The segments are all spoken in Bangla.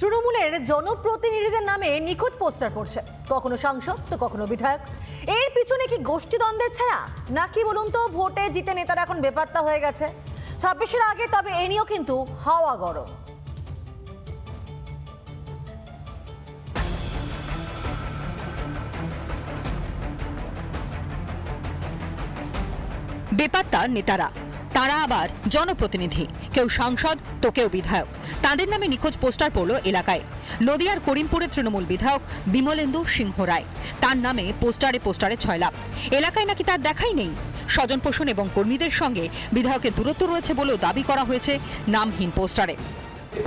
তৃণমূলের জনপ্রতিনিধিদের নামে নিখোঁজ পোস্টার পড়ছে, কখনো সাংসদ তো কখনো বিধায়ক। এর পিছনে কি গোষ্ঠীদ্বন্দ্বের ছায়া, নাকি বলুন তো ভোটে জিতে নেতারা এখন বেপাত্তা হয়ে গেছে 26-এর আগে? তবে এ নিয়েও কিন্তু হাওয়া গরম। বেপাত্তা নেতারা, তারা আবার জনপ্রতিনিধি, কেউ সাংসদ তো কেউ বিধায়ক। তাদের নামে নিখোঁজ পোস্টার পড়ল এলাকায়। নদিয়ার করিমপুরের তৃণমূল বিধায়ক বিমলেন্দু সিংহ রায়, তার নামে পোস্টারে পোস্টারে ছয়লাপ। এলাকায় নাকি তার দেখাই নেই। স্বজন পোষণ এবং কর্মীদের সঙ্গে বিধায়কের দূরত্ব রয়েছে বলেও দাবি করা হয়েছে নামহীন পোস্টারে।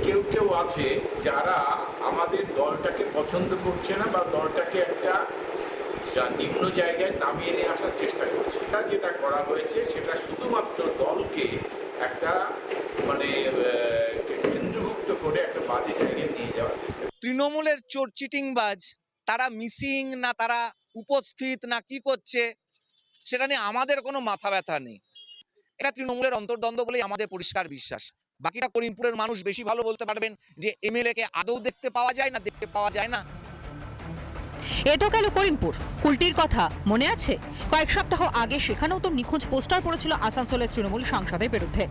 কেউ কেউ আছে যারা আমাদের দলটাকে পছন্দ করছে না বা দলটাকে একটা নিম্ন জায়গায় নামিয়ে নিয়ে আসার চেষ্টা করছে। যেটা করা হয়েছে সেটা শুধুমাত্র দলকে একটা কেন্দ্রভুক্ত করে একটা বাজে জায়গায় নিয়ে যাওয়ার চেষ্টা। তৃণমূলের চোর চিটিংবাজ, তারা মিসিং না তারা উপস্থিত না কি করছে সেটা নিয়ে আমাদের কোনো মাথা ব্যথা নেই। এটা তৃণমূলের অন্তর্দ্বন্দ্ব বলেই আমাদের পরিষ্কার বিশ্বাস। বাকিটা করিমপুরের মানুষ বেশি ভালো বলতে পারবেন যে এমএলএ কে আদৌ দেখতে পাওয়া যায় না, দেখতে পাওয়া যায় না। এ তো গেল করিমপুর। কুলটির কথা মনে আছে? কয়েক সপ্তাহ আগে সেখানেও তো নিখোঁজ পোস্টার পড়েছিল আসানসোলের তৃণমূল সাংসদের বিরুদ্ধে।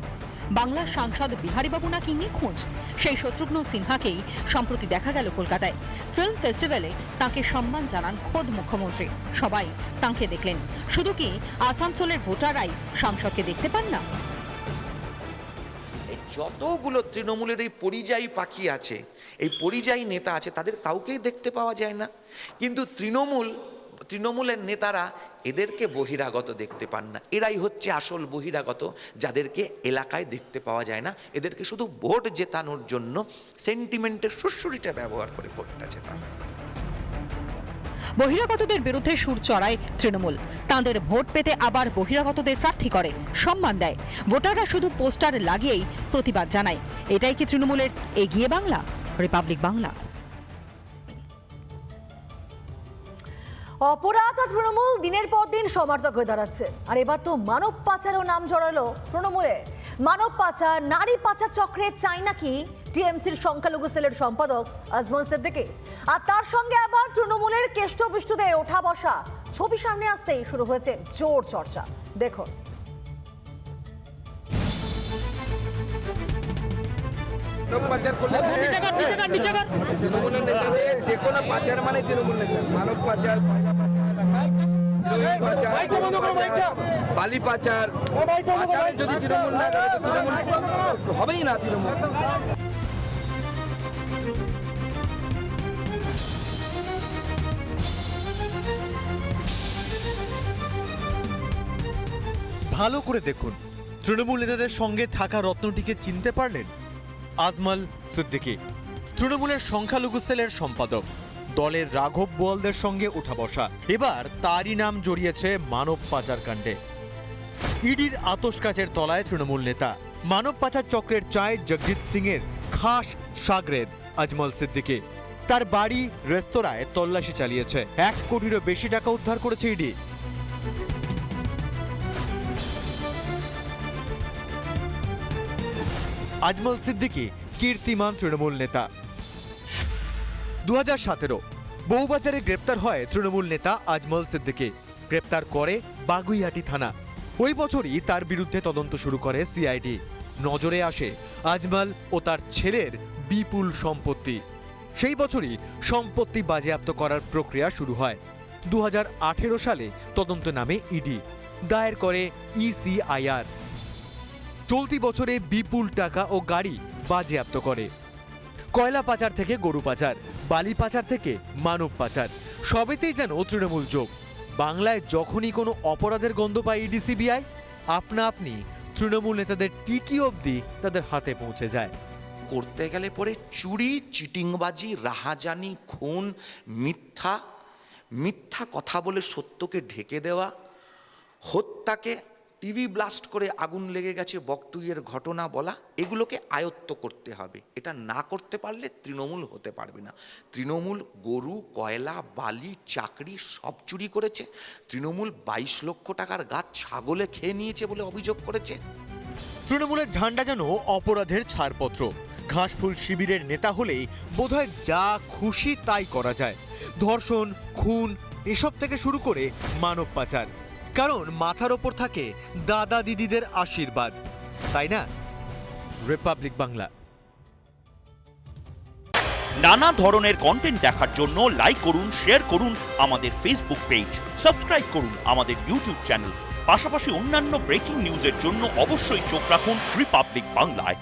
বাংলার সাংসদ বিহারীবাবু নাকি নিখোঁজ, সেই শত্রুঘ্ন সিনহাকেই সম্প্রতি দেখা গেল কলকাতায়। ফিল্ম ফেস্টিভ্যালে তাঁকে সম্মান জানান খোদ মুখ্যমন্ত্রী। সবাই তাঁকে দেখলেন, শুধু কি আসানসোলের ভোটাররাই সাংসদকে দেখতে পান না? যতগুলো তৃণমূলের এই পরিযায়ী পাখি আছে, এই পরিযায়ী নেতা আছে, তাদের কাউকেই দেখতে পাওয়া যায় না। কিন্তু তৃণমূলের নেতারা এদেরকে বহিরাগত দেখতে পান না। এরাই হচ্ছে আসল বহিরাগত, যাদেরকে এলাকায় দেখতে পাওয়া যায় না। এদেরকে শুধু ভোট জেতানোর জন্য সেন্টিমেন্টের সুরসুরিটা ব্যবহার করে ভোটটা জেতানো। বহিরাগতদের বিরুদ্ধে সুর চড়ায় তৃণমূল, তাঁদের ভোট পেতে আবার বহিরাগতদের প্রার্থী করে, সম্মান দেয়। ভোটাররা শুধু পোস্টার লাগিয়েই প্রতিবাদ জানায়। এটাই কি তৃণমূলের এগিয়ে বাংলা? রিপাবলিক বাংলা। অপরাধ আর তৃণমূল দিনের পর দিন সমার্থক হয়ে দাঁড়াচ্ছে। আর এবার তো মানব পাচারও নাম জড়ালো তৃণমূলে। মানব পাচার, নারী পাচার চক্রে চাই নাকি টিএমসির সংখ্যালঘু সেলের সম্পাদক আজমল সিদ্দিকী। আর তার সঙ্গে আবার তৃণমূলের কেষ্টবিষ্টুদের ওঠা বসা। ছবি সামনে আসতেই শুরু হয়েছে জোর চর্চা। দেখুন। তৃণমূলের নেতাদের যে কোনো পাচার মানে তৃণমূল নেতা, মানব পাচার, বালি পাচার, যদি তৃণমূল না করে তো তৃণমূল হবেই না। তৃণমূল ভালো করে দেখুন, তৃণমূল নেতাদের সঙ্গে থাকা রত্নটিকে চিনতে পারলেন? আজমল সিদ্দিকী, তৃণমূলের সংখ্যালঘু সেলের সম্পাদক। দলের রাঘব বোয়ালদের সঙ্গে উঠা বসা, এবার তারই নাম জড়িয়েছে মানব পাচার কাণ্ডে। ইডির আতশ কাচের তলায় তৃণমূল নেতা। মানব পাচার চক্রের চায় জগজিৎ সিং এর খাস সাগরেদ আজমল সিদ্দিকী। তার বাড়ি, রেস্তোরাঁয় তল্লাশি চালিয়েছে। 1 কোটিরও বেশি টাকা উদ্ধার করেছে ইডি। আজমল সিদ্দিকী কীর্তিমান তৃণমূল নেতা। 2017 বউবাজারে গ্রেপ্তার হয় তৃণমূল নেতা আজমল সিদ্দিকী। গ্রেপ্তার করে বাগুইহাটি থানা। ওই বছরই তার বিরুদ্ধে তদন্ত শুরু করে সিআইডি। নজরে আসে আজমল ও তার ছেলের বিপুল সম্পত্তি। সেই বছরই সম্পত্তি বাজেয়াপ্ত করার প্রক্রিয়া শুরু হয়। 2018 সালে তদন্ত নামে ইডি দায়ের করে ইসিআইআর। চলতি বছরে বিপুল টাকা ও গাড়ি বাজেয়াপ্ত করে। কয়লা পাচার থেকে গরু পাচার, বালি পাচার থেকে মানব পাচার, সবেতেই যেন তৃণমূল যোগ। বাংলায় যখনই কোনো অপরাধের গন্ধ পায় ইডি সিবিআই, আপনা আপনি তৃণমূল নেতাদের টিকি অবধি তাদের হাতে পৌঁছে যায়। করতে গেলে পরে চুরি, চিটিংবাজি, রাহাজানি, খুন, মিথ্যা কথা বলে সত্যকে ঢেকে দেওয়া, হত্যাকে টিভি ব্লাস্ট করে আগুন লেগে গেছে বকটুইয়ের ঘটনা বলা, এগুলোকে আয়ত্ত করতে হবে। এটা না করতে পারলে তৃণমূল হতে পারবে না। তৃণমূল গরু, কয়লা, বালি, চাকরি সব চুরি করেছে। তৃণমূল 22 লক্ষ টাকার গাছ ছাগলে খেয়ে নিয়েছে বলে অভিযোগ করেছে। তৃণমূলের ঝান্ডা যেন অপরাধের ছাড়পত্র। ঘাসফুল শিবিরের নেতা হলেই বোধহয় যা খুশি তাই করা যায়। ধর্ষণ, খুন এসব থেকে শুরু করে মানব পাচার, কারণ মাথার ওপর থাকে দাদা দিদিদের আশীর্বাদ, তাই না? রিপাবলিক বাংলা। নানা ধরনের কন্টেন্ট দেখার জন্য লাইক করুন, শেয়ার করুন আমাদের ফেসবুক পেজ, সাবস্ক্রাইব করুন আমাদের ইউটিউব চ্যানেল। পাশাপাশি অন্যান্য ব্রেকিং নিউজের জন্য অবশ্যই চোখ রাখুন রিপাবলিক বাংলায়।